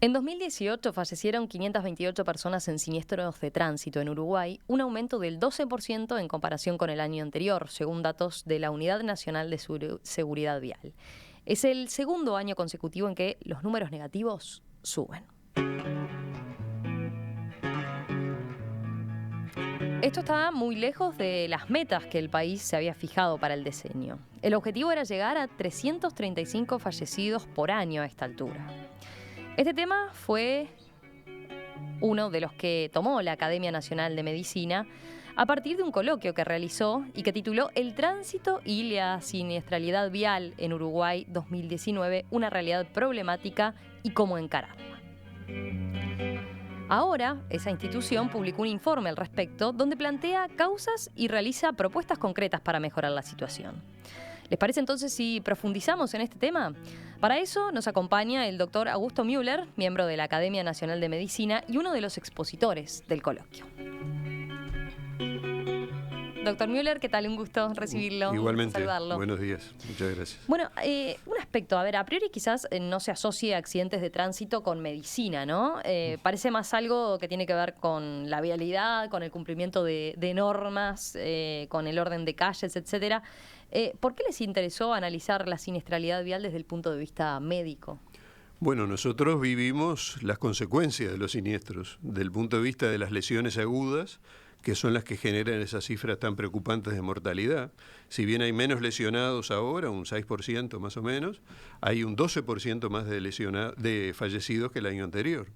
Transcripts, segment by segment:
En 2018 fallecieron 528 personas en siniestros de tránsito en Uruguay, un aumento del 12% en comparación con el año anterior, según datos de la Unidad Nacional de Seguridad Vial. Es el segundo año consecutivo en que los números negativos suben. Esto está muy lejos de las metas que el país se había fijado para el decenio. El objetivo era llegar a 335 fallecidos por año a esta altura. Este tema fue uno de los que tomó la Academia Nacional de Medicina a partir de un coloquio que realizó y que tituló El tránsito y la siniestralidad vial en Uruguay 2019, una realidad problemática y cómo encararla. Ahora, esa institución publicó un informe al respecto donde plantea causas y realiza propuestas concretas para mejorar la situación. ¿Les parece entonces si profundizamos en este tema? Para eso nos acompaña el doctor Augusto Müller, miembro de la Academia Nacional de Medicina y uno de los expositores del coloquio. Doctor Müller, ¿qué tal? Un gusto recibirlo. Igualmente, saludarlo. Buenos días, muchas gracias. Bueno, un aspecto, a priori quizás no se asocie a accidentes de tránsito con medicina, ¿no? Parece más algo que tiene que ver con la vialidad, con el cumplimiento de normas, con el orden de calles, etcétera. ¿Por qué les interesó analizar la siniestralidad vial desde el punto de vista médico? Bueno, nosotros vivimos las consecuencias de los siniestros, del punto de vista de las lesiones agudas, que son las que generan esas cifras tan preocupantes de mortalidad. Si bien hay menos lesionados ahora, un 6% más o menos, hay un 12% más de fallecidos que el año anterior.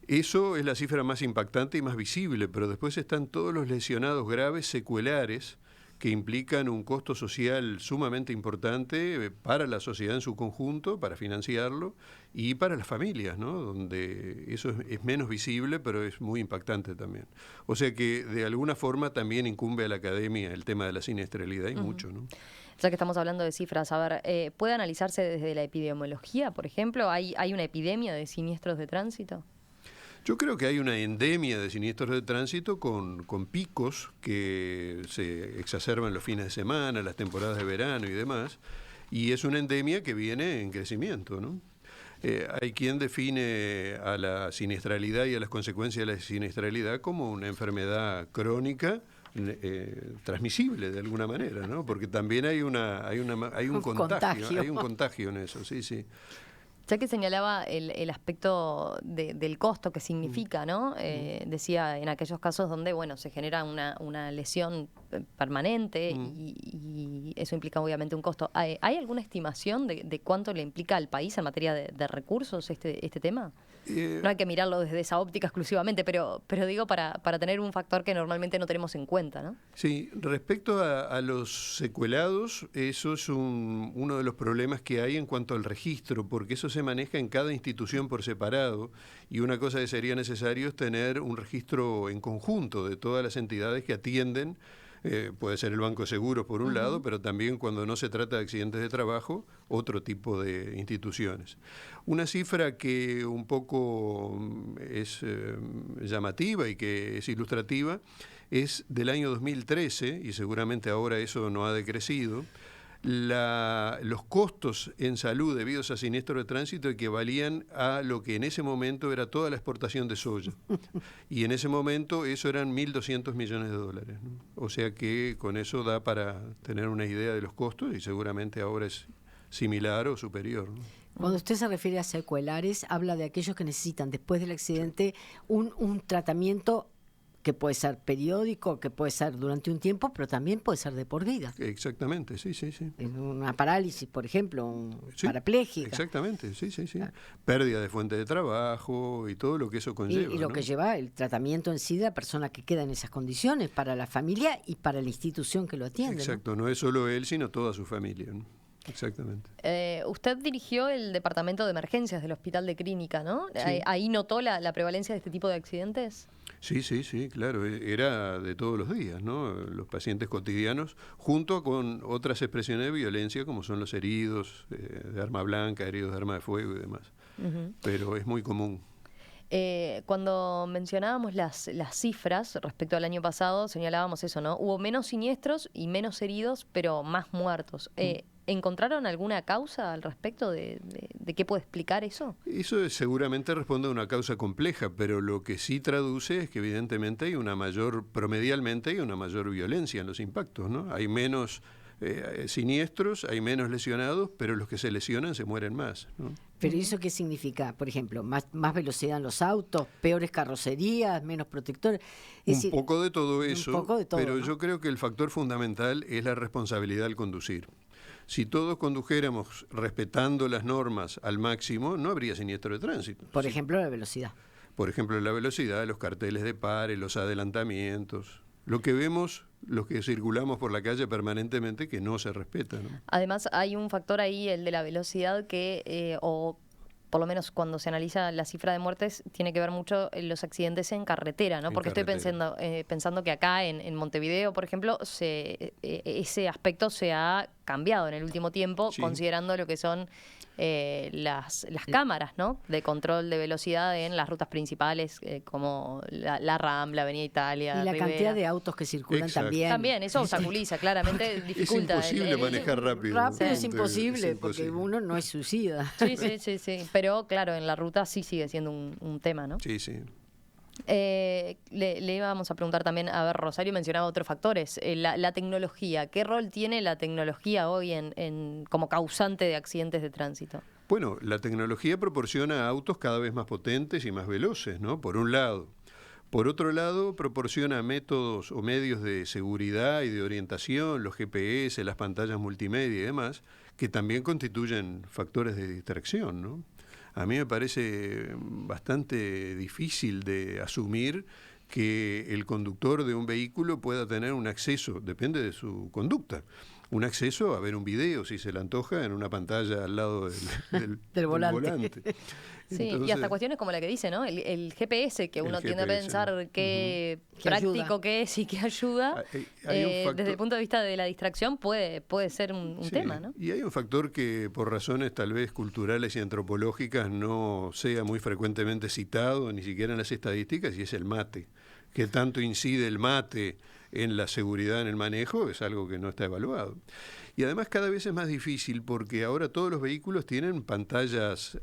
Eso es la cifra más impactante y más visible, pero después están todos los lesionados graves secuelares, que implican un costo social sumamente importante para la sociedad en su conjunto, para financiarlo, y para las familias, ¿no? Donde eso es menos visible, pero es muy impactante también. O sea que de alguna forma también incumbe a la academia el tema de la siniestralidad, y mucho, ¿no? Ya que estamos hablando de cifras, ¿puede analizarse desde la epidemiología, por ejemplo? ¿Hay una epidemia de siniestros de tránsito? Yo creo que hay una endemia de siniestros de tránsito con picos que se exacerban los fines de semana, las temporadas de verano y demás, y es una endemia que viene en crecimiento, ¿no? Hay quien define a la siniestralidad y a las consecuencias de la siniestralidad como una enfermedad crónica transmisible de alguna manera, ¿no? Porque también hay un contagio en eso, sí, sí. Ya que señalaba el aspecto del costo que significa, ¿no? Decía en aquellos casos donde, bueno, se genera una lesión permanente y eso implica obviamente un costo. ¿Hay alguna estimación de cuánto le implica al país en materia de recursos este tema? No hay que mirarlo desde esa óptica exclusivamente, pero digo para tener un factor que normalmente no tenemos en cuenta, ¿no? Sí, respecto a los secuelados, eso es uno de los problemas que hay en cuanto al registro, porque eso se maneja en cada institución por separado, y una cosa que sería necesario es tener un registro en conjunto de todas las entidades que atienden. Puede ser el Banco de Seguros por un lado, pero también cuando no se trata de accidentes de trabajo, otro tipo de instituciones. Una cifra que un poco es llamativa y que es ilustrativa es del año 2013, y seguramente ahora eso no ha decrecido. Los costos en salud debidos a siniestros de tránsito equivalían a lo que en ese momento era toda la exportación de soya. Y en ese momento eso eran 1.200 millones de dólares, ¿no? O sea que con eso da para tener una idea de los costos, y seguramente ahora es similar o superior, ¿no? Cuando usted se refiere a secuelares, habla de aquellos que necesitan después del accidente un tratamiento que puede ser periódico, que puede ser durante un tiempo, pero también puede ser de por vida. Exactamente, sí. Una parálisis, por ejemplo, parapléjica. Exactamente, sí. Pérdida de fuente de trabajo y todo lo que eso conlleva. Y lo, ¿no?, que lleva el tratamiento en sí de la persona que queda en esas condiciones, para la familia y para la institución que lo atiende. Exacto, no es solo él, sino toda su familia, ¿no? Exactamente. Usted dirigió el departamento de emergencias del Hospital de Clínica, ¿no? Sí. ¿Ahí notó la prevalencia de este tipo de accidentes? Sí, claro, era de todos los días, ¿no? Los pacientes cotidianos, junto con otras expresiones de violencia, como son los heridos de arma blanca, heridos de arma de fuego y demás. Pero es muy común. Cuando mencionábamos las cifras respecto al año pasado, señalábamos eso, ¿no? Hubo menos siniestros y menos heridos, pero más muertos. ¿Encontraron alguna causa al respecto de qué puede explicar eso? Eso seguramente responde a una causa compleja, pero lo que sí traduce es que evidentemente promedialmente hay una mayor violencia en los impactos, ¿no? Hay menos siniestros, hay menos lesionados, pero los que se lesionan se mueren más, ¿no? ¿Pero eso qué significa? Por ejemplo, más velocidad en los autos, peores carrocerías, menos protectores. Un poco de todo eso, pero ¿no? yo creo que el factor fundamental es la responsabilidad al conducir. Si todos condujéramos respetando las normas al máximo, no habría siniestro de tránsito. Por ejemplo, la velocidad. Por ejemplo, la velocidad, los carteles de pare, los adelantamientos. Lo que vemos, los que circulamos por la calle permanentemente, que no se respeta, ¿no? Además, hay un factor ahí, el de la velocidad, o por lo menos cuando se analiza la cifra de muertes, tiene que ver mucho en los accidentes en carretera, ¿no? Porque estoy pensando que acá en Montevideo, por ejemplo, ese aspecto se ha cambiado en el último tiempo, sí, considerando lo que son las cámaras, ¿no? De control de velocidad en las rutas principales, como la RAM, la Avenida Italia, y la Rivera. cantidad de autos que circulan. Exacto. También. Eso obstaculiza, claramente dificulta. Es imposible manejar rápido. Rápido es Sí, imposible, es porque imposible. uno no es suicida. Sí. Pero claro, en la ruta sí sigue siendo un tema, ¿no? Sí, sí. Le íbamos a preguntar también, a ver, Rosario mencionaba otros factores, la tecnología. ¿Qué rol tiene la tecnología hoy como causante de accidentes de tránsito? Bueno, la tecnología proporciona autos cada vez más potentes y más veloces, ¿no? Por un lado. Por otro lado, proporciona métodos o medios de seguridad y de orientación, los GPS, las pantallas multimedia y demás, que también constituyen factores de distracción, ¿no? A mí me parece bastante difícil de asumir que el conductor de un vehículo pueda tener un acceso, depende de su conducta, un acceso a ver un video, si se le antoja, en una pantalla al lado del volante. Sí, Entonces, y hasta cuestiones como la que dice, ¿no? El GPS, que uno tiende a pensar qué Que práctico ayuda. que es y que ayuda, hay un factor- desde el punto de vista de la distracción puede ser un sí, tema, ¿no? Y hay un factor que por razones tal vez culturales y antropológicas no sea muy frecuentemente citado, ni siquiera en las estadísticas, y es el mate. ¿Qué tanto incide el mate en la seguridad en el manejo? Es algo que no está evaluado. Y además cada vez es más difícil porque ahora todos los vehículos tienen pantallas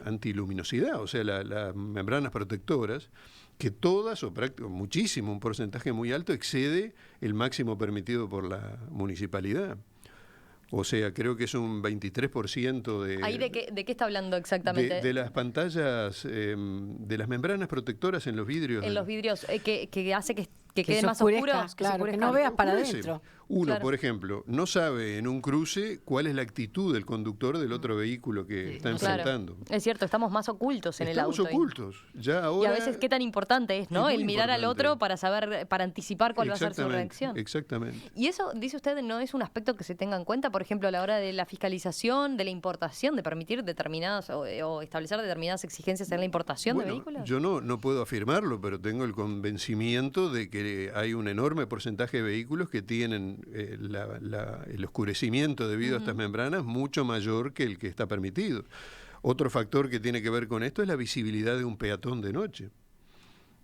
antiluminosidad, o sea, las membranas protectoras, que todas, o muchísimo, un porcentaje muy alto, excede el máximo permitido por la municipalidad. O sea, creo que es un 23% de... ¿Ahí de qué está hablando exactamente? De las pantallas, de las membranas protectoras en los vidrios. En los vidrios, que hace que Que queden se más oscurezca, oscuros. claro, que no veas para Oscurece. adentro. Uno, Claro. por ejemplo, no sabe en un cruce cuál es la actitud del conductor del otro vehículo que Sí, está no Claro. enfrentando. Es cierto, estamos más ocultos en Estamos el auto. ocultos. Ya ahora, Y a veces qué tan importante es, ¿no? Es El muy mirar al importante. otro para saber, para anticipar cuál va a ser su Exactamente, reacción. Exactamente. Y eso, dice usted, no es un aspecto que se tenga en cuenta, por ejemplo, a la hora de la fiscalización, de la importación, de permitir determinadas o establecer determinadas exigencias en la importación de Bueno, vehículos. yo no puedo afirmarlo, pero tengo el convencimiento de que hay un enorme porcentaje de vehículos que tienen el oscurecimiento debido a estas membranas mucho mayor que el que está permitido. Otro factor que tiene que ver con esto es la visibilidad de un peatón de noche.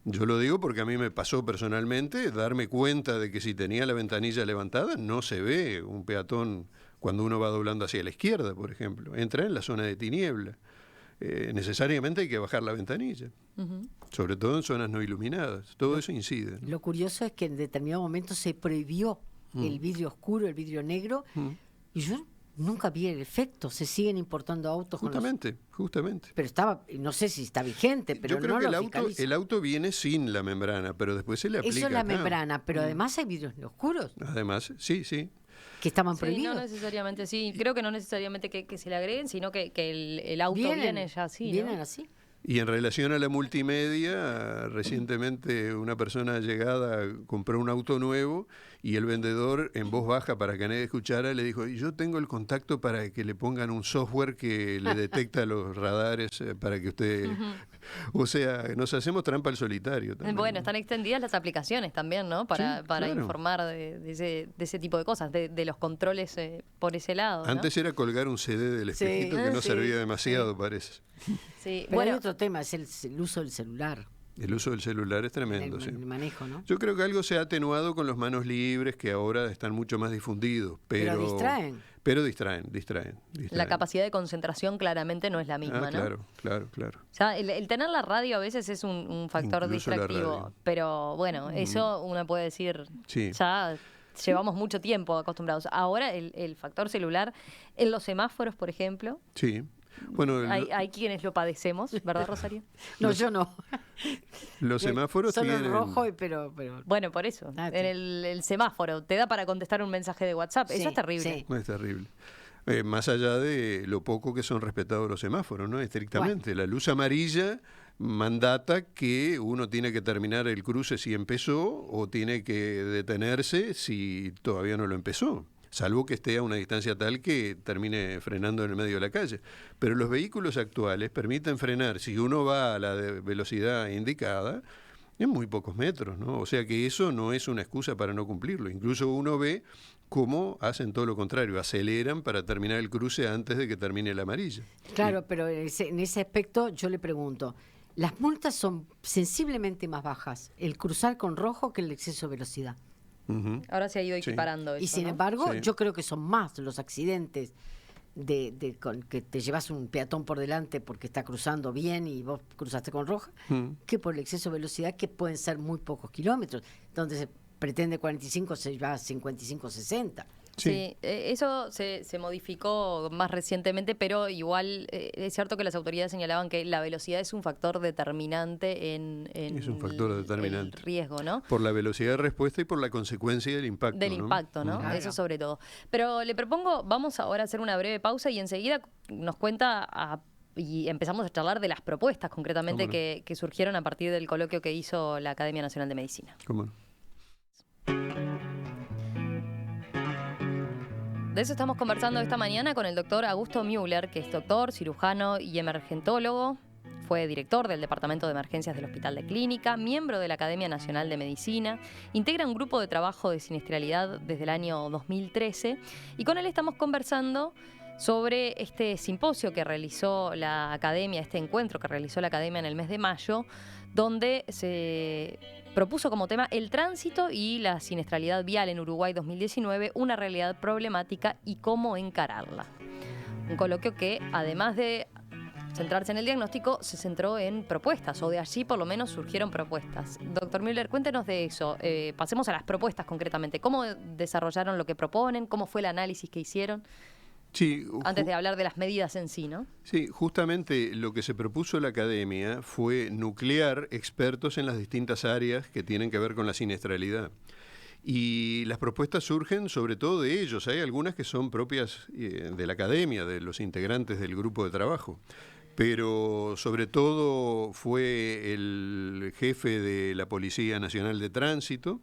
Yo lo digo porque a mí me pasó personalmente darme cuenta de que si tenía la ventanilla levantada no se ve un peatón cuando uno va doblando hacia la izquierda, por ejemplo. Entra en la zona de tiniebla. Necesariamente hay que bajar la ventanilla, sobre todo en zonas no iluminadas. Todo eso incide, ¿no? Lo curioso es que en determinado momento se prohibió el vidrio oscuro, el vidrio negro, y yo nunca vi el efecto. Se siguen importando autos con los... Justamente. Pero estaba, no sé si está vigente, pero Yo creo no que lo fiscaliza. el auto viene sin la membrana, pero después se le aplica Eso es la acá. membrana, pero además hay vidrios oscuros Además, sí. que estaban Sí, prohibidos. no necesariamente, sí. Creo que no necesariamente que se le agreguen, sino que el auto viene ya así, ¿no? Vienen así. Y en relación a la multimedia, recientemente una persona allegada compró un auto nuevo y el vendedor, en voz baja para que nadie escuchara, le dijo: yo tengo el contacto para que le pongan un software que le detecta los radares para que usted... O sea, nos hacemos trampa al solitario también. Bueno, están extendidas las aplicaciones también, ¿no? Para claro. informar de ese tipo de cosas, de los controles por ese lado, ¿no? Antes era colgar un CD del espejito que no sí, servía demasiado, parece. Sí, Pero bueno, hay otro tema, es el uso del celular. El uso del celular es tremendo. El manejo, ¿no? Yo creo que algo se ha atenuado con los manos libres, que ahora están mucho más difundidos. Pero distraen. Pero distraen. La capacidad de concentración claramente no es la misma, ¿no? Claro. O sea, el tener la radio a veces es un factor Incluso distractivo, pero bueno, eso uno puede decir, sí. Ya llevamos mucho tiempo acostumbrados. Ahora el factor celular en los semáforos, por ejemplo. Sí. Bueno, hay quienes lo padecemos, ¿verdad, Rosario? No, yo no. Los semáforos solo tienen... en rojo, pero... Bueno, por eso. En el semáforo te da para contestar un mensaje de WhatsApp. Eso es terrible. Sí. Es terrible. Más allá de lo poco que son respetados los semáforos, ¿no? Estrictamente. Bueno. La luz amarilla mandata que uno tiene que terminar el cruce si empezó o tiene que detenerse si todavía no lo empezó. Salvo que esté a una distancia tal que termine frenando en el medio de la calle. Pero los vehículos actuales permiten frenar, si uno va a la velocidad indicada, en muy pocos metros, ¿no? O sea que eso no es una excusa para no cumplirlo. Incluso uno ve cómo hacen todo lo contrario, aceleran para terminar el cruce antes de que termine la amarilla. Claro, pero en ese aspecto yo le pregunto, las multas son sensiblemente más bajas el cruzar con rojo que el exceso de velocidad. Uh-huh. Ahora se ha ido equiparando eso, y sin ¿no? embargo, yo creo que son más los accidentes con que te llevas un peatón por delante porque está cruzando bien y vos cruzaste con roja, que por el exceso de velocidad, que pueden ser muy pocos kilómetros, donde se pretende 45, se va a 55, 60. Sí, eso se modificó más recientemente, pero igual es cierto que las autoridades señalaban que la velocidad es un factor determinante en es un factor determinante. El riesgo, ¿no? Por la velocidad de respuesta y por la consecuencia del impacto. Del impacto, ¿no? Claro. Eso sobre todo. Pero le propongo, vamos ahora a hacer una breve pausa y enseguida nos cuenta y empezamos a charlar de las propuestas concretamente que surgieron a partir del coloquio que hizo la Academia Nacional de Medicina. ¿Cómo no? De eso estamos conversando esta mañana con el doctor Augusto Müller, que es doctor, cirujano y emergentólogo. Fue director del Departamento de Emergencias del Hospital de Clínica, miembro de la Academia Nacional de Medicina, integra un grupo de trabajo de siniestralidad desde el año 2013 y con él estamos conversando sobre este simposio que realizó la Academia, este encuentro que realizó la Academia en el mes de mayo, donde se propuso como tema el tránsito y la siniestralidad vial en Uruguay 2019, una realidad problemática y cómo encararla. Un coloquio que, además de centrarse en el diagnóstico, se centró en propuestas, o de allí por lo menos surgieron propuestas. Doctor Müller, cuéntenos de eso. Pasemos a las propuestas concretamente. ¿Cómo desarrollaron lo que proponen? ¿Cómo fue el análisis que hicieron? Sí, antes de hablar de las medidas en sí, ¿no? Sí, justamente lo que se propuso la Academia fue nuclear expertos en las distintas áreas que tienen que ver con la siniestralidad. Y las propuestas surgen sobre todo de ellos. Hay algunas que son propias de la Academia, de los integrantes del grupo de trabajo. Pero sobre todo fue el jefe de la Policía Nacional de Tránsito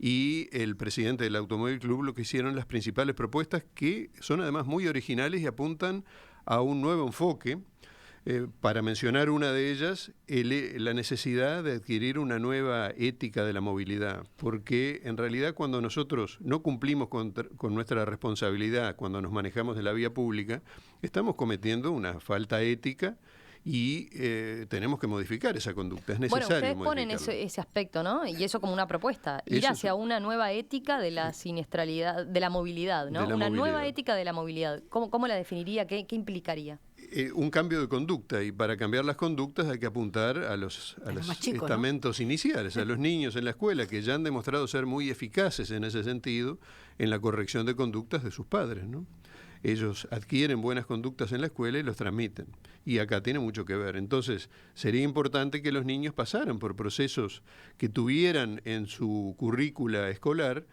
y el presidente del Automóvil Club lo que hicieron las principales propuestas, que son además muy originales y apuntan a un nuevo enfoque. Para mencionar una de ellas, la necesidad de adquirir una nueva ética de la movilidad, porque en realidad cuando nosotros no cumplimos con nuestra responsabilidad, cuando nos manejamos en la vía pública, estamos cometiendo una falta ética y tenemos que modificar esa conducta. Es necesario. Bueno, ustedes ponen ese aspecto, ¿no? Y eso como una propuesta, ir hacia una nueva ética de la siniestralidad, de la movilidad, ¿no? Una nueva ética de la movilidad. ¿Cómo la definiría? ¿Qué implicaría? Un cambio de conducta, y para cambiar las conductas hay que apuntar a los chicos, estamentos, ¿no?, iniciales, a los niños en la escuela, que ya han demostrado ser muy eficaces en ese sentido, en la corrección de conductas de sus padres, ¿no? Ellos adquieren buenas conductas en la escuela y los transmiten. Y acá tiene mucho que ver. Entonces, sería importante que los niños pasaran por procesos que tuvieran en su currícula escolar,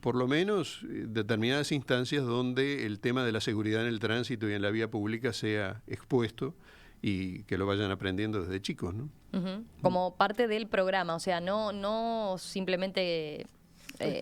por lo menos determinadas instancias donde el tema de la seguridad en el tránsito y en la vía pública sea expuesto y que lo vayan aprendiendo desde chicos, ¿no? Uh-huh. Como parte del programa, o sea, no simplemente...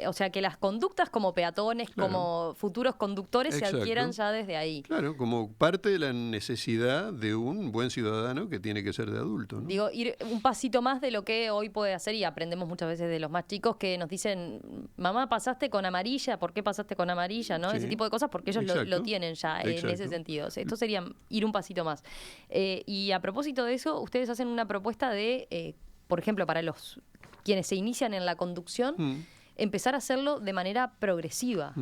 o sea, que las conductas como peatones, claro, como futuros conductores, exacto, se adquieran ya desde ahí. Claro, como parte de la necesidad de un buen ciudadano que tiene que ser de adulto, ¿no? Digo, ir un pasito más de lo que hoy puede hacer, y aprendemos muchas veces de los más chicos que nos dicen, mamá, pasaste con amarilla, ¿por qué pasaste con amarilla? ¿No? Sí. Ese tipo de cosas, porque ellos lo tienen ya, exacto, en ese sentido. Esto sería ir un pasito más. Y a propósito de eso, ustedes hacen una propuesta de por ejemplo, para quienes se inician en la conducción, empezar a hacerlo de manera progresiva.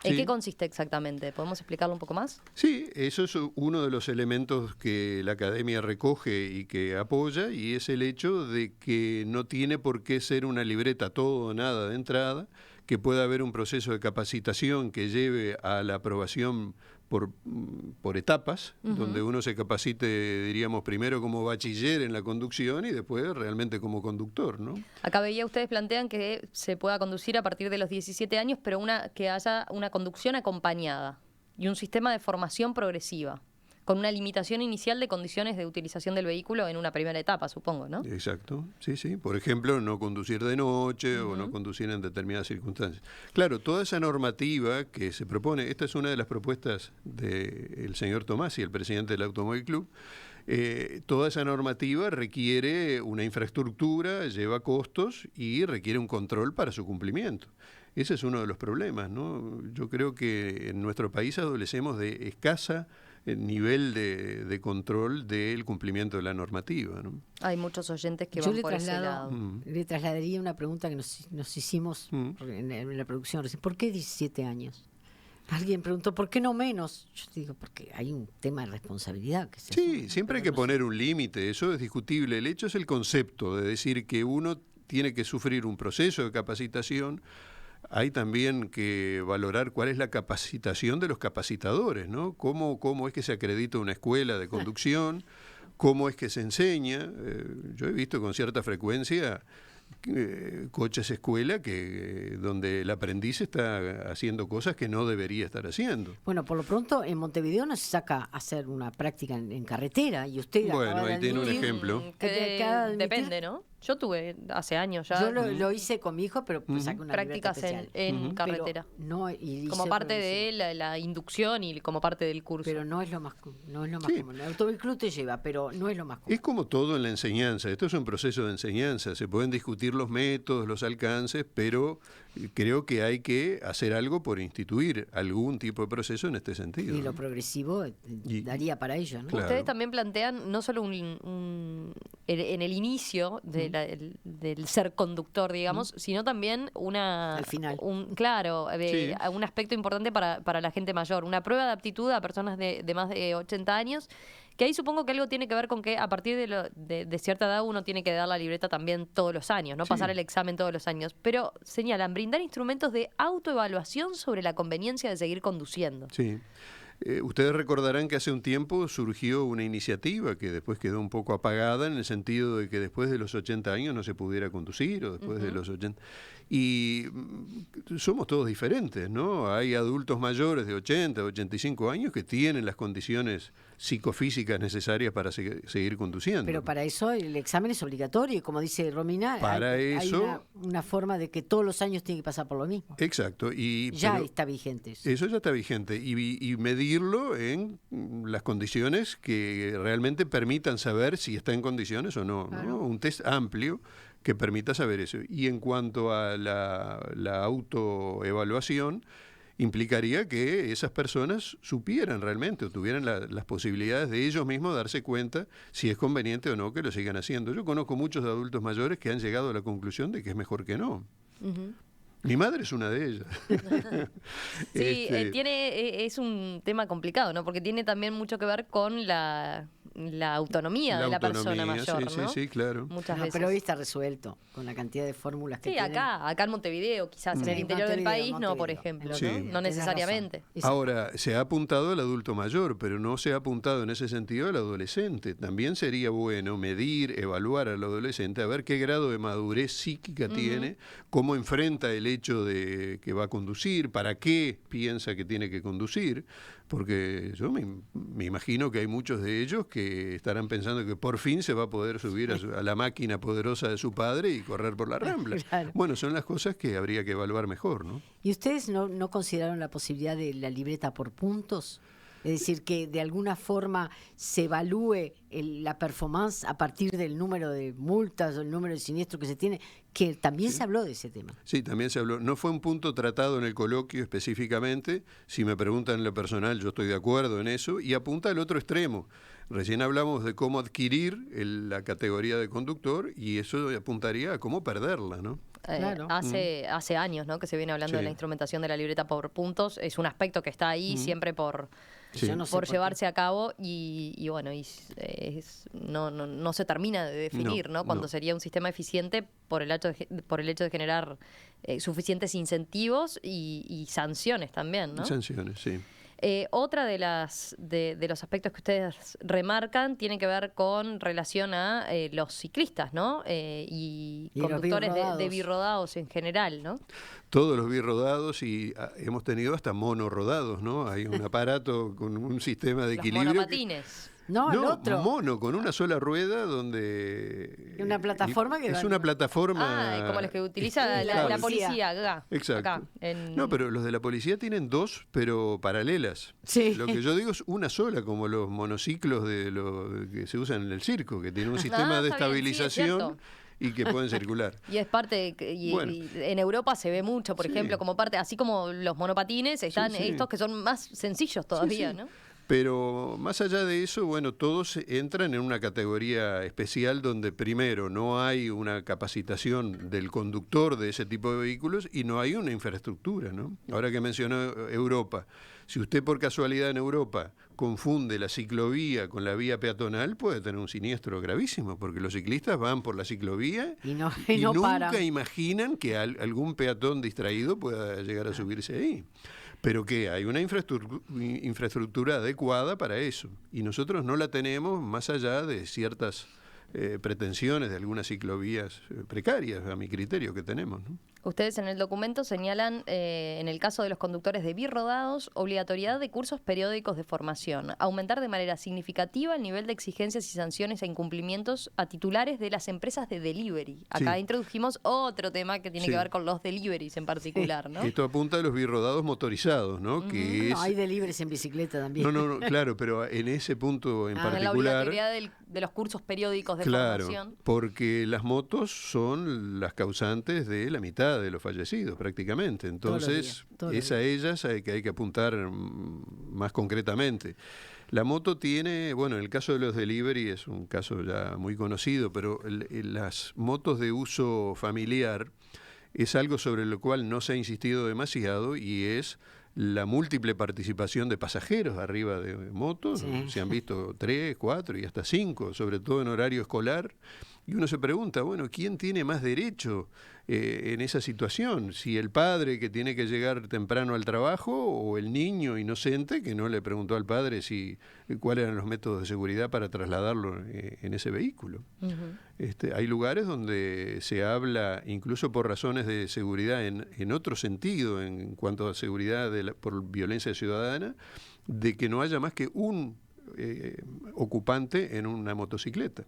¿En qué consiste exactamente? ¿Podemos explicarlo un poco más? Sí, eso es uno de los elementos que la academia recoge y que apoya, y es el hecho de que no tiene por qué ser una libreta todo o nada de entrada, que pueda haber un proceso de capacitación que lleve a la aprobación por etapas, donde uno se capacite, diríamos, primero como bachiller en la conducción y después realmente como conductor, ¿no? Acá veía, ustedes plantean que se pueda conducir a partir de los 17 años, pero que haya una conducción acompañada y un sistema de formación progresiva, con una limitación inicial de condiciones de utilización del vehículo en una primera etapa, supongo, ¿no? Exacto, sí, sí. Por ejemplo, no conducir de noche o no conducir en determinadas circunstancias. Claro, toda esa normativa que se propone, esta es una de las propuestas del señor Tomasi, el presidente del Automóvil Club. Toda esa normativa requiere una infraestructura, lleva costos y requiere un control para su cumplimiento. Ese es uno de los problemas, ¿no? Yo creo que en nuestro país adolecemos de escasa nivel de control del cumplimiento de la normativa, ¿no? Hay muchos oyentes que van por ese lado. Le trasladaría una pregunta que nos hicimos en la producción recién. ¿Por qué 17 años? Alguien preguntó, ¿por qué no menos? Yo digo, porque hay un tema de responsabilidad. Que sí, siempre hay que poner un límite, eso es discutible. El hecho es el concepto de decir que uno tiene que sufrir un proceso de capacitación. Hay también que valorar cuál es la capacitación de los capacitadores, ¿no? ¿Cómo es que se acredita una escuela de conducción? ¿Cómo es que se enseña? Yo he visto con cierta frecuencia coches escuela donde el aprendiz está haciendo cosas que no debería estar haciendo. Bueno, por lo pronto en Montevideo no se saca a hacer una práctica en carretera y usted bueno, ahí tiene un ejemplo. Depende, ¿no? Yo tuve hace años ya. Yo lo hice con mi hijo, pero saqué una prácticas en carretera. No, como parte de la inducción y como parte del curso. Pero no es lo más común. El Automóvil Club te lleva, pero no es lo más común. Es como todo en la enseñanza. Esto es un proceso de enseñanza. Se pueden discutir los métodos, los alcances, pero creo que hay que hacer algo por instituir algún tipo de proceso en este sentido. Y lo progresivo daría para ello, ¿no? Claro. Ustedes también plantean no solo en el inicio del ser conductor, digamos, sino también al final. Un aspecto importante para la gente mayor, una prueba de aptitud a personas de más de 80 años, que ahí supongo que algo tiene que ver con que a partir de cierta edad uno tiene que dar la libreta también todos los años, no pasar el examen todos los años. Pero señalan, brindar instrumentos de autoevaluación sobre la conveniencia de seguir conduciendo. Sí. Ustedes recordarán que hace un tiempo surgió una iniciativa que después quedó un poco apagada en el sentido de que después de los 80 años no se pudiera conducir o después de los 80. Y somos todos diferentes, ¿no? Hay adultos mayores de 80, 85 años que tienen las condiciones psicofísicas necesarias para seguir conduciendo. Pero para eso el examen es obligatorio y como dice Romina, hay una forma de que todos los años tiene que pasar por lo mismo. Exacto. Ya está vigente eso. Eso ya está vigente y medirlo en las condiciones que realmente permitan saber si está en condiciones o no, Claro. ¿no? Un test amplio que permita saber eso. Y en cuanto a la autoevaluación, implicaría que esas personas supieran realmente o tuvieran las posibilidades de ellos mismos darse cuenta si es conveniente o no que lo sigan haciendo. Yo conozco muchos adultos mayores que han llegado a la conclusión de que es mejor que no. Mi madre es una de ellas. Sí, es un tema complicado, ¿no? Porque tiene también mucho que ver con la autonomía de la persona mayor, ¿no? Sí, claro. Muchas veces. Pero hoy está resuelto con la cantidad de fórmulas que sí, tienen. acá en Montevideo, quizás en el interior del país, no, por ejemplo, Sí. ¿no? No necesariamente. Ahora, se ha apuntado al adulto mayor, pero no se ha apuntado en ese sentido al adolescente. También sería bueno medir, evaluar al adolescente, a ver qué grado de madurez psíquica tiene, cómo enfrenta el hecho de que va a conducir, para qué piensa que tiene que conducir, porque yo me imagino que hay muchos de ellos que estarán pensando que por fin se va a poder subir a la máquina poderosa de su padre y correr por la Rambla. Claro. Bueno, son las cosas que habría que evaluar mejor, ¿no? ¿Y ustedes no consideraron la posibilidad de la libreta por puntos? Es decir, que de alguna forma se evalúe la performance a partir del número de multas o el número de siniestros que se tiene, que también se habló de ese tema. Sí, también se habló. No fue un punto tratado en el coloquio específicamente. Si me preguntan en lo personal, yo estoy de acuerdo en eso, y apunta al otro extremo. Recién hablamos de cómo adquirir la categoría de conductor, y eso apuntaría a cómo perderla, ¿no? Claro. Hace años, ¿no?, que se viene hablando de la instrumentación de la libreta por puntos. Es un aspecto que está ahí siempre por llevarse a cabo y bueno, no se termina de definir, ¿no? Cuando sería un sistema eficiente por el hecho de generar suficientes incentivos y sanciones también, ¿no? Sanciones, sí. Otra de los aspectos que ustedes remarcan tiene que ver con relación a los ciclistas, ¿no? Y conductores de birrodados en general, ¿no? Todos los birrodados, y hemos tenido hasta monorodados, ¿no? Hay un aparato con un sistema de equilibrio. Los monopatines. No, el otro. Mono, con una sola rueda donde... Una plataforma que... Es una plataforma... como los que utiliza la policía acá. Exacto. Acá, No, pero los de la policía tienen dos, pero paralelas. Sí. Lo que yo digo es una sola, como los monociclos que se usan en el circo, que tienen un sistema de estabilización... y que pueden circular. Y es parte, y en Europa se ve mucho, por ejemplo, como parte, así como los monopatines, están estos que son más sencillos todavía, ¿no? Pero más allá de eso, bueno, todos entran en una categoría especial donde primero no hay una capacitación del conductor de ese tipo de vehículos y no hay una infraestructura, ¿no? Ahora que mencionó Europa, si usted por casualidad en Europa confunde la ciclovía con la vía peatonal, puede tener un siniestro gravísimo, porque los ciclistas van por la ciclovía y nunca paran. Imaginan que algún peatón distraído pueda llegar a subirse ahí. Pero que hay una infraestructura adecuada para eso, y nosotros no la tenemos más allá de ciertas pretensiones de algunas ciclovías precarias, a mi criterio, que tenemos, ¿no? Ustedes en el documento señalan, en el caso de los conductores de birrodados, obligatoriedad de cursos periódicos de formación, aumentar de manera significativa el nivel de exigencias y sanciones e incumplimientos a titulares de las empresas de delivery. Acá introdujimos otro tema que tiene que ver con los deliveries en particular, ¿no? Esto apunta a los birrodados motorizados, ¿no? Que hay deliveries en bicicleta también. No, claro, pero en ese punto en particular... La obligatoriedad de los cursos periódicos de formación. Porque las motos son las causantes de la mitad de los fallecidos prácticamente, entonces es a ellas que hay que apuntar más concretamente. La moto tiene, bueno, en el caso de los delivery es un caso ya muy conocido, pero las motos de uso familiar es algo sobre lo cual no se ha insistido demasiado, y es la múltiple participación de pasajeros arriba de motos. Se han visto 3, 4 y hasta 5, sobre todo en horario escolar. Y uno se pregunta, bueno, ¿quién tiene más derecho en esa situación? Si el padre que tiene que llegar temprano al trabajo, o el niño inocente que no le preguntó al padre cuáles eran los métodos de seguridad para trasladarlo en ese vehículo. Hay lugares donde se habla, incluso por razones de seguridad en otro sentido, en cuanto a seguridad por violencia ciudadana, de que no haya más que un ocupante en una motocicleta.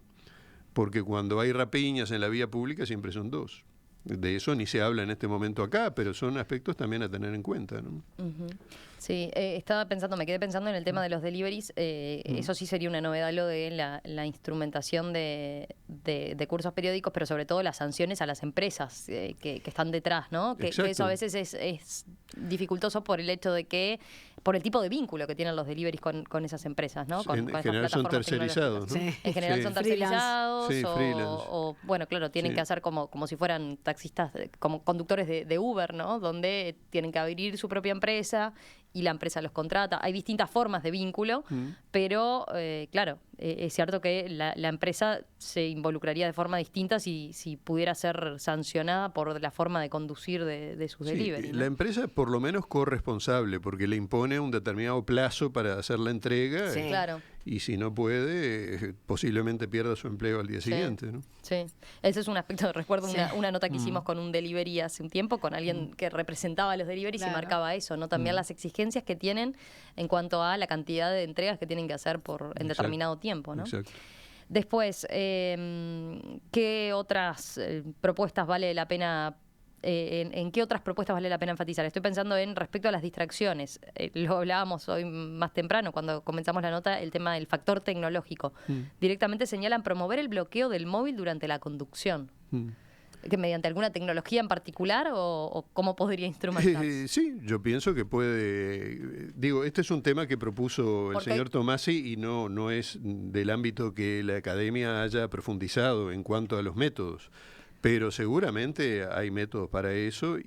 Porque cuando hay rapiñas en la vía pública siempre son 2. De eso ni se habla en este momento acá, pero son aspectos también a tener en cuenta, ¿no? Sí, me quedé pensando en el tema de los deliveries. Eso sí sería una novedad, lo de la instrumentación de cursos periódicos, pero sobre todo las sanciones a las empresas que están detrás, ¿no? Que eso a veces es dificultoso por el hecho de que, por el tipo de vínculo que tienen los deliveries con esas empresas, ¿no? En general son tercerizados, ¿no? Sí. En general son tercerizados, freelance. o bueno, claro, tienen que hacer como si fueran taxistas, como conductores de Uber, ¿no? Donde tienen que abrir su propia empresa y la empresa los contrata. Hay distintas formas de vínculo, pero claro, es cierto que la empresa se involucraría de forma distinta si pudiera ser sancionada por la forma de conducir de sus delivery, ¿no? La empresa por lo menos corresponsable, porque le impone un determinado plazo para hacer la entrega. Sí, claro. Y si no puede, posiblemente pierda su empleo al día siguiente, ¿no? Sí, ese es un aspecto. Recuerdo una nota que hicimos con un delivery hace un tiempo, con alguien que representaba a los deliveries, y marcaba eso, ¿no? También las exigencias que tienen en cuanto a la cantidad de entregas que tienen que hacer en determinado tiempo, ¿no? Exacto. Después, ¿qué otras propuestas vale la pena ¿En qué otras propuestas vale la pena enfatizar? Estoy pensando en respecto a las distracciones. Lo hablábamos hoy más temprano, cuando comenzamos la nota, el tema del factor tecnológico. Directamente señalan promover el bloqueo del móvil durante la conducción. ¿Que mediante alguna tecnología en particular o cómo podría instrumentarse? Sí, yo pienso que puede... Digo, este es un tema que propuso el señor Tomasi y no es del ámbito que la academia haya profundizado en cuanto a los métodos. Pero seguramente hay métodos para eso.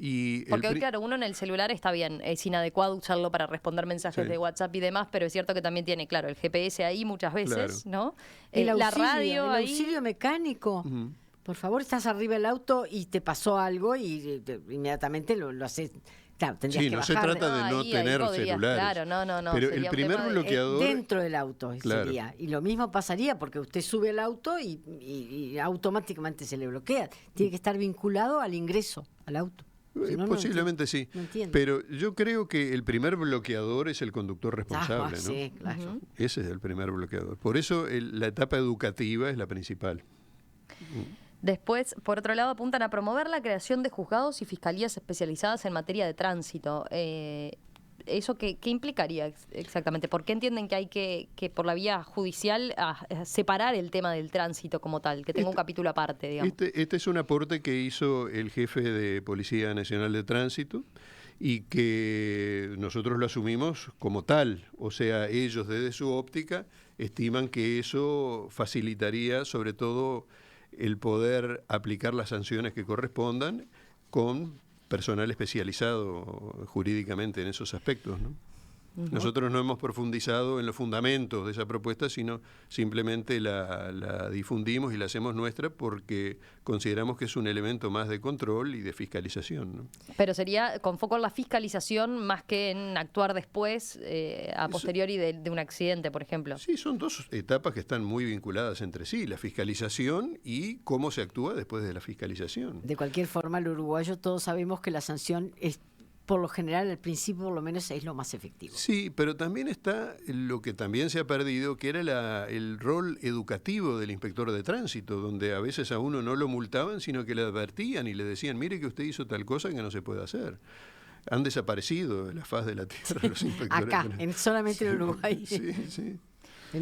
Porque hoy, claro, uno en el celular está bien, es inadecuado usarlo para responder mensajes de WhatsApp y demás, pero es cierto que también tiene, claro, el GPS ahí muchas veces, ¿no? La radio, el auxilio mecánico. Por favor, estás arriba del auto y te pasó algo y inmediatamente lo haces. Claro, tendrías que bajar. No se trata de no tener celulares. Claro, no. Pero el primer bloqueador... dentro del auto sería. Y lo mismo pasaría porque usted sube al auto y automáticamente se le bloquea. Tiene que estar vinculado al ingreso al auto. Si no, posiblemente sí. Pero yo creo que el primer bloqueador es el conductor responsable, ¿no? Sí, claro. Ese es el primer bloqueador. Por eso la etapa educativa es la principal. Después, por otro lado, apuntan a promover la creación de juzgados y fiscalías especializadas en materia de tránsito. ¿Eso qué implicaría exactamente? ¿Por qué entienden que hay que por la vía judicial, separar el tema del tránsito como tal, que tenga un capítulo aparte, digamos? Este es un aporte que hizo el jefe de Policía Nacional de Tránsito y que nosotros lo asumimos como tal. O sea, ellos desde su óptica estiman que eso facilitaría sobre todo el poder aplicar las sanciones que correspondan con personal especializado jurídicamente en esos aspectos, ¿no? Nosotros no hemos profundizado en los fundamentos de esa propuesta, sino simplemente la difundimos y la hacemos nuestra porque consideramos que es un elemento más de control y de fiscalización, ¿no? Pero sería con foco en la fiscalización más que en actuar después, a posteriori de un accidente, por ejemplo. Sí, son dos etapas que están muy vinculadas entre sí, la fiscalización y cómo se actúa después de la fiscalización. De cualquier forma, el uruguayo todos sabemos que la sanción es, por lo general, al principio por lo menos es lo más efectivo. Sí, pero también está lo que también se ha perdido, que era el rol educativo del inspector de tránsito, donde a veces a uno no lo multaban, sino que le advertían y le decían, mire que usted hizo tal cosa que no se puede hacer. Han desaparecido de la faz de la tierra los inspectores. Acá, solamente en Uruguay. Sí.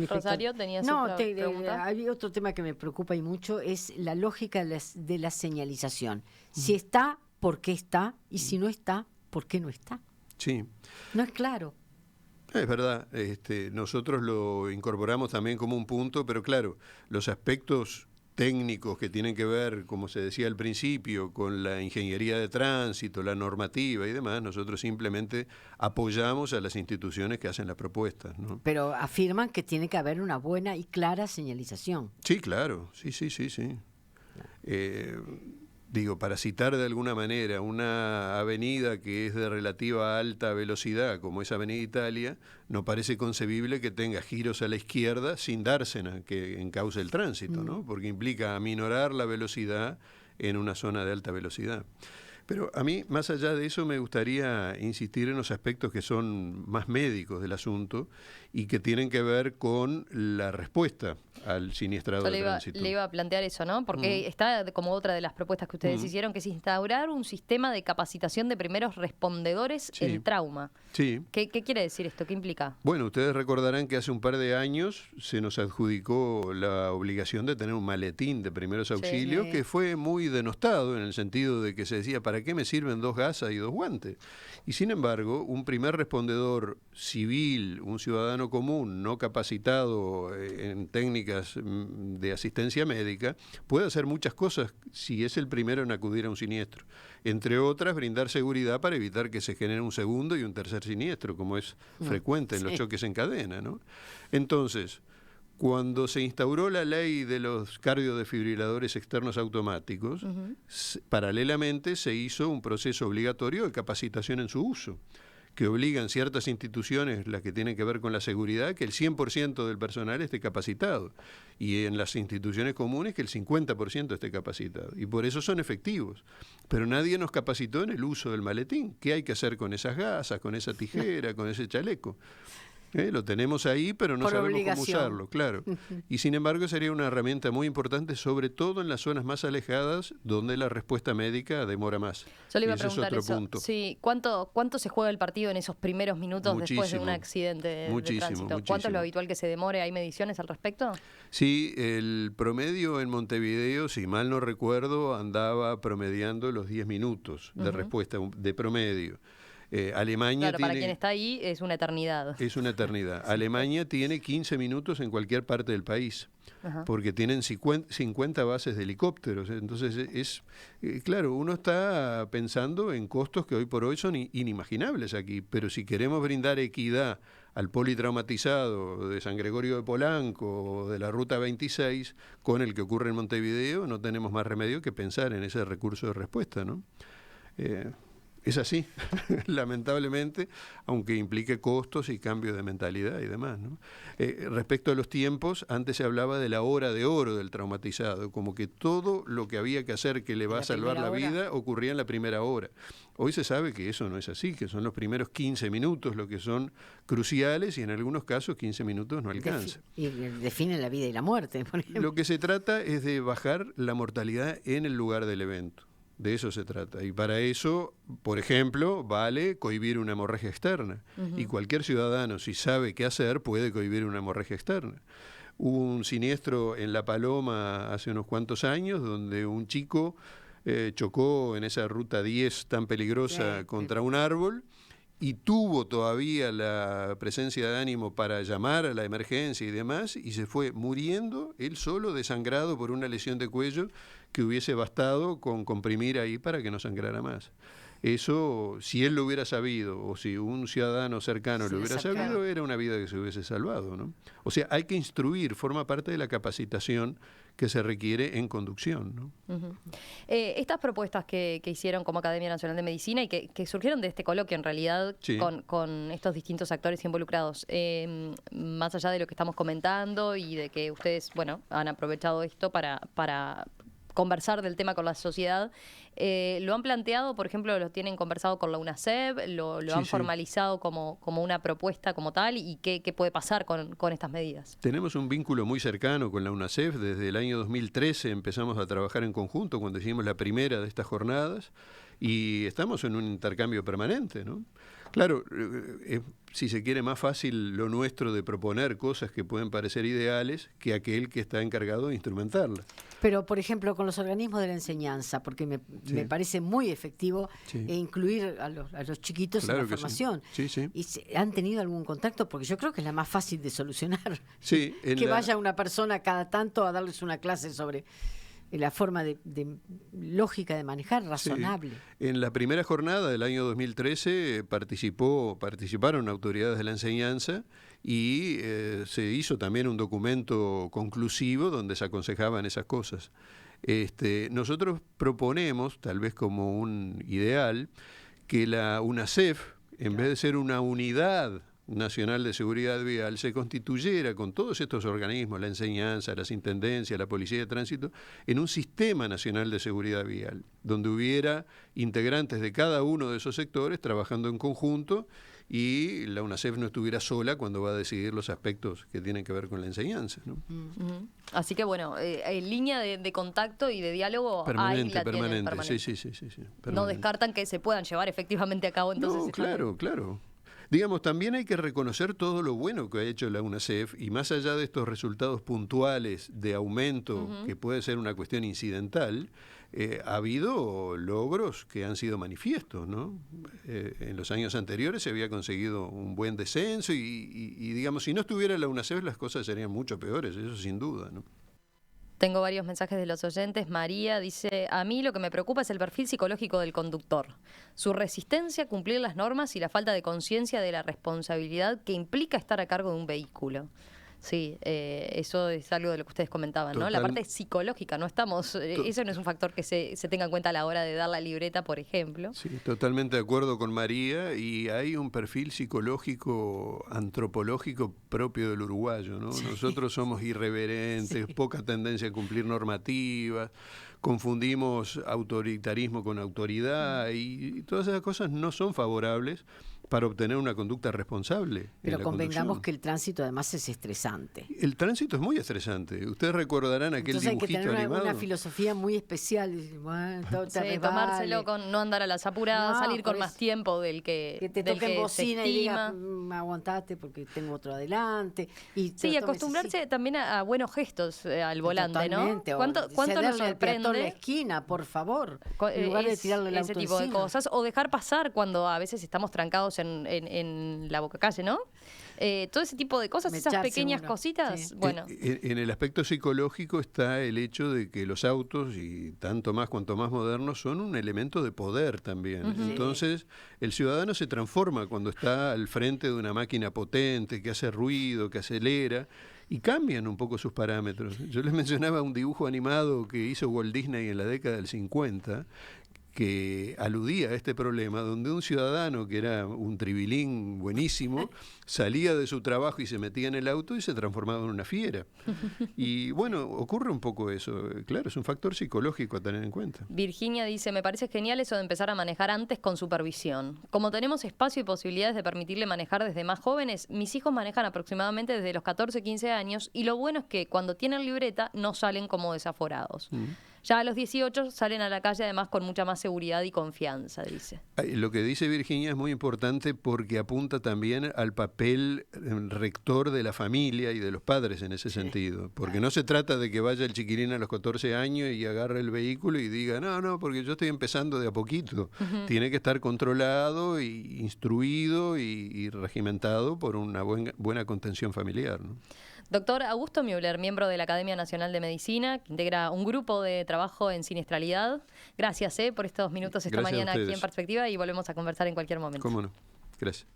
Rosario, ¿tenías otra pregunta? Hay otro tema que me preocupa y mucho, es la lógica de la señalización. Si está, ¿por qué está? Y si no está, ¿por qué no está? Sí. No es claro. Es verdad, nosotros lo incorporamos también como un punto, pero claro, los aspectos técnicos que tienen que ver, como se decía al principio, con la ingeniería de tránsito, la normativa y demás, nosotros simplemente apoyamos a las instituciones que hacen las propuestas, ¿no? Pero afirman que tiene que haber una buena y clara señalización. Sí, claro, sí. Digo, para citar de alguna manera, una avenida que es de relativa alta velocidad, como es Avenida Italia, no parece concebible que tenga giros a la izquierda sin dársena, que encauce el tránsito, ¿no? Porque implica aminorar la velocidad en una zona de alta velocidad. Pero a mí, más allá de eso, me gustaría insistir en los aspectos que son más médicos del asunto y que tienen que ver con la respuesta al siniestrado de tránsito. Le iba a plantear eso, ¿no? Porque está como otra de las propuestas que ustedes hicieron, que es instaurar un sistema de capacitación de primeros respondedores en trauma. Sí. ¿Qué quiere decir esto? ¿Qué implica? Bueno, ustedes recordarán que hace un par de años se nos adjudicó la obligación de tener un maletín de primeros auxilios que fue muy denostado en el sentido de que se decía, ¿para qué me sirven 2 gasas y 2 guantes? Y sin embargo, un primer respondedor civil, un ciudadano común, no capacitado en técnicas de asistencia médica, puede hacer muchas cosas si es el primero en acudir a un siniestro. Entre otras, brindar seguridad para evitar que se genere un segundo y un tercer siniestro, como es frecuente en los choques en cadena, ¿no? Entonces, cuando se instauró la ley de los cardiodefibriladores externos automáticos, paralelamente se hizo un proceso obligatorio de capacitación en su uso, que obligan ciertas instituciones, las que tienen que ver con la seguridad, que el 100% del personal esté capacitado, y en las instituciones comunes que el 50% esté capacitado, y por eso son efectivos. Pero nadie nos capacitó en el uso del maletín. ¿Qué hay que hacer con esas gasas, con esa tijera, con ese chaleco? Lo tenemos ahí, pero no Por sabemos obligación. cómo usarlo, claro. Y sin embargo sería una herramienta muy importante, sobre todo en las zonas más alejadas, donde la respuesta médica demora más. Yo le iba Y a ese es preguntar otro eso. punto. Sí, ¿cuánto se juega el partido en esos primeros minutos después de un Muchísimo. accidente de Muchísimo, tránsito? ¿Cuánto es muchísimo. lo habitual que se demore? ¿Hay mediciones al respecto? Sí, el promedio en Montevideo, si mal no recuerdo, andaba promediando los 10 minutos de respuesta de promedio. Alemania Claro, para tiene... quien está ahí es una eternidad. Es una eternidad. Alemania tiene 15 minutos en cualquier parte del país, Ajá. porque tienen 50 bases de helicópteros. Entonces, claro, uno está pensando en costos que hoy por hoy son inimaginables aquí, pero si queremos brindar equidad al politraumatizado de San Gregorio de Polanco o de la Ruta 26, con el que ocurre en Montevideo, no tenemos más remedio que pensar en ese recurso de respuesta, ¿no? Es así, lamentablemente, aunque implique costos y cambio de mentalidad y demás, ¿no? Respecto a los tiempos, antes se hablaba de la hora de oro del traumatizado, como que todo lo que había que hacer que le va a salvar la vida ocurría en la primera hora. Hoy se sabe que eso no es así, que son los primeros 15 minutos los que son cruciales y en algunos casos 15 minutos no alcanza. Y define la vida y la muerte, por ejemplo. Lo que se trata es de bajar la mortalidad en el lugar del evento. De eso se trata. Y para eso, por ejemplo, vale cohibir una hemorragia externa. Y cualquier ciudadano, si sabe qué hacer, puede cohibir una hemorragia externa. Hubo un siniestro en La Paloma hace unos cuantos años, donde un chico chocó en esa ruta 10 tan peligrosa contra un árbol y tuvo todavía la presencia de ánimo para llamar a la emergencia y demás, y se fue muriendo él solo, desangrado por una lesión de cuello que hubiese bastado con comprimir ahí para que no sangrara más. Eso, si él lo hubiera sabido, o si un ciudadano cercano lo hubiera sabido, era una vida que se hubiese salvado, ¿no? O sea, hay que instruir, forma parte de la capacitación que se requiere en conducción, ¿no? Estas propuestas que hicieron como Academia Nacional de Medicina y que surgieron de este coloquio en realidad con estos distintos actores involucrados, más allá de lo que estamos comentando y de que ustedes, bueno, han aprovechado esto para conversar del tema con la sociedad, ¿lo han planteado, por ejemplo, lo tienen conversado con la UNACEF, lo han formalizado como una propuesta como tal, y qué puede pasar con estas medidas? Tenemos un vínculo muy cercano con la UNACEF. Desde el año 2013 empezamos a trabajar en conjunto cuando hicimos la primera de estas jornadas y estamos en un intercambio permanente, ¿no? Claro, si se quiere, más fácil lo nuestro de proponer cosas que pueden parecer ideales que aquel que está encargado de instrumentarlas. Pero, por ejemplo, con los organismos de la enseñanza, porque me parece muy efectivo incluir a los chiquitos en la formación. Sí. ¿Y han tenido algún contacto? Porque yo creo que es la más fácil de solucionar. Sí, que vaya una persona cada tanto a darles una clase sobre la forma de lógica de manejar razonable. Sí. En la primera jornada del año 2013 participaron autoridades de la enseñanza y se hizo también un documento conclusivo donde se aconsejaban esas cosas. Nosotros proponemos, tal vez como un ideal, que la UNACEF, en vez de ser una unidad nacional de seguridad vial, se constituyera con todos estos organismos, la enseñanza, las intendencias, la policía de tránsito, en un sistema nacional de seguridad vial, donde hubiera integrantes de cada uno de esos sectores trabajando en conjunto y la UNACEF no estuviera sola cuando va a decidir los aspectos que tienen que ver con la enseñanza, ¿no? Así que bueno, en línea de contacto y de diálogo permanente. Sí. Permanente. No No descartan que se puedan llevar efectivamente a cabo entonces. No, claro. Digamos, también hay que reconocer todo lo bueno que ha hecho la UNACEF y más allá de estos resultados puntuales de aumento, que puede ser una cuestión incidental, ha habido logros que han sido manifiestos, ¿no? En los años anteriores se había conseguido un buen descenso y digamos, si no estuviera la UNACEF las cosas serían mucho peores, eso sin duda, ¿no? Tengo varios mensajes de los oyentes. María dice, a mí lo que me preocupa es el perfil psicológico del conductor, su resistencia a cumplir las normas y la falta de conciencia de la responsabilidad que implica estar a cargo de un vehículo. Sí, eso es algo de lo que ustedes comentaban, ¿no? La parte psicológica, no estamos, eso no es un factor que se tenga en cuenta a la hora de dar la libreta, por ejemplo. Sí, totalmente de acuerdo con María, y hay un perfil psicológico, antropológico propio del uruguayo, ¿no? Sí. Nosotros somos irreverentes, poca tendencia a cumplir normativas, confundimos autoritarismo con autoridad y todas esas cosas no son favorables para obtener una conducta responsable. Pero en la convengamos conducción. que el tránsito además es estresante. El tránsito es muy estresante. Ustedes recordarán aquel Entonces hay que dibujito tener animado. una filosofía muy especial. Bueno, todo te Sí, resbale, tomárselo con no andar a las apuradas, No, salir por con más eso. tiempo del que que te del toquen que bocina se y diga, estima. aguantate porque tengo otro adelante. Y Sí, y acostumbrarse también a buenos gestos al volante, totalmente, ¿no? o ¿Cuánto nos cederle al peatón la sorprende esquina, por favor, en lugar de tirarle el ese auto tipo de encima? cosas? O dejar pasar cuando a veces estamos trancados en la boca calle, ¿no? Todo ese tipo de cosas, esas Mecharse pequeñas uno, cositas, sí. bueno. En el aspecto psicológico está el hecho de que los autos, y tanto más cuanto más modernos, son un elemento de poder también. Entonces, el ciudadano se transforma cuando está al frente de una máquina potente, que hace ruido, que acelera, y cambian un poco sus parámetros. Yo les mencionaba un dibujo animado que hizo Walt Disney en la década del 50, que aludía a este problema, donde un ciudadano que era un tribilín buenísimo salía de su trabajo y se metía en el auto y se transformaba en una fiera. Y bueno, ocurre un poco eso. Claro, es un factor psicológico a tener en cuenta. Virginia dice, me parece genial eso de empezar a manejar antes con supervisión. Como tenemos espacio y posibilidades de permitirle manejar desde más jóvenes, mis hijos manejan aproximadamente desde los 14, 15 años y lo bueno es que cuando tienen libreta no salen como desaforados. Ya a los 18 salen a la calle además con mucha más seguridad y confianza, dice. Lo que dice Virginia es muy importante porque apunta también al papel rector de la familia y de los padres en ese sentido. Porque no se trata de que vaya el chiquilín a los 14 años y agarre el vehículo y diga, no, porque yo estoy empezando de a poquito. Tiene que estar controlado, y instruido y regimentado por una buena contención familiar, ¿no? Doctor Augusto Müller, miembro de la Academia Nacional de Medicina, que integra un grupo de trabajo en siniestralidad. Gracias por estos minutos esta Gracias a mañana aquí ustedes. en Perspectiva y volvemos a conversar en cualquier momento. ¿Cómo no? Gracias.